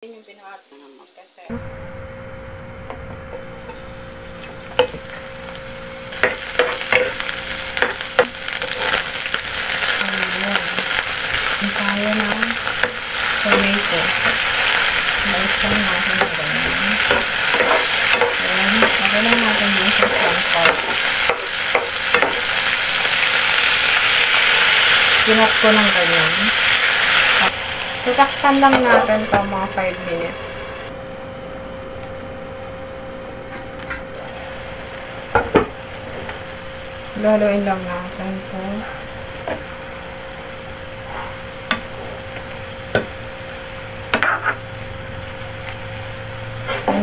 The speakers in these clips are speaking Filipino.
Yun yung pinaka naman kasi ang kaya na tomato. Balik lang natin na ganyan. Ayan, lagay lang natin yung sa sunflower. Sinap ko ng ganyan. Tutakpan lang natin ito mga 5 minutes. Laluin lang natin ito.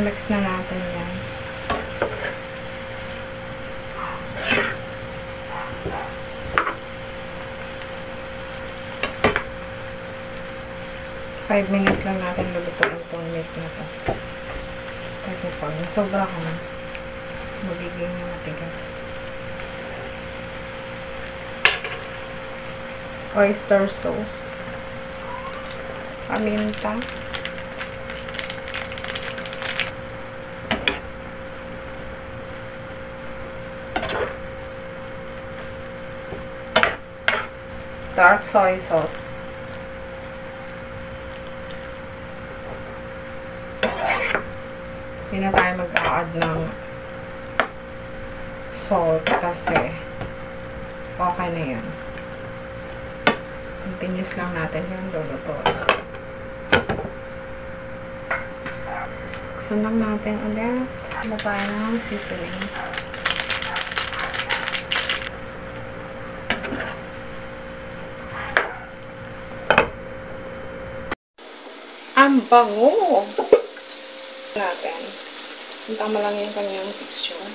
Mix na natin yan. Five minutes lang natin lulutuin itong milk na ito. Kasi pag nasobra ka na, magiging matigas. Oyster sauce. Paminta. Dark soy sauce. Hindi na tayo mag-a-add ng salt kasi okay na yan. Continuous lang natin yung lulutuin. Buksan lang natin ulit. Ano tayo ng seasoning. Ang bango! Natin. Tama lang yung kanyang texture.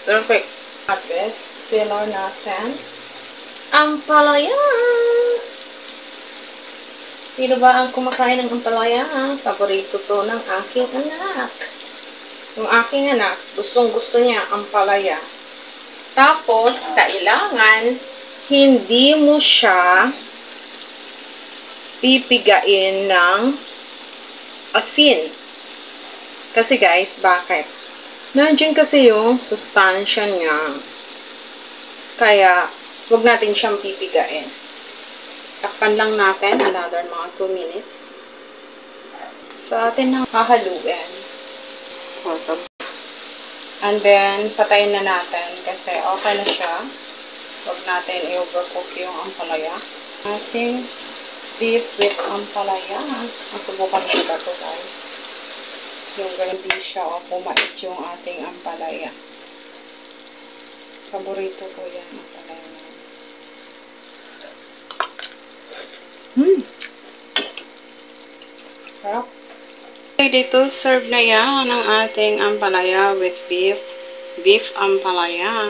Perfect. At best, seller natin. Ampalaya! Sino ba ang kumakain ng ampalaya? Paborito to ng aking anak. Yung aking anak, gustong-gusto niya ampalaya. Tapos, kailangan hindi mo siya pipigain ng asin. Kasi guys, bakit? Nandiyan kasi yung sustansya niya. Kaya, huwag natin siyang pipigain. Takpan lang natin another mga 2 minutes. Sa atin na hahaluin. And then, patayin na natin kasi okay na siya. Huwag natin i-overcook yung ampalaya. Ating beef with ampalaya. Masubukan nyo ba ito guys? Yung hindi siya o pumait yung ating ampalaya. Paborito ko yan, ampalaya. Sarap. Okay, dito serve na yan ang ating ampalaya with beef. Beef ampalaya.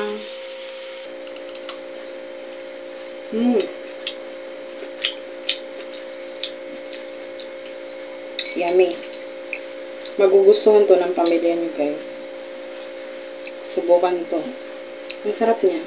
Yummy. Magugustuhan to ng pamilya niyo guys. Subukan ito. Ang sarap niya.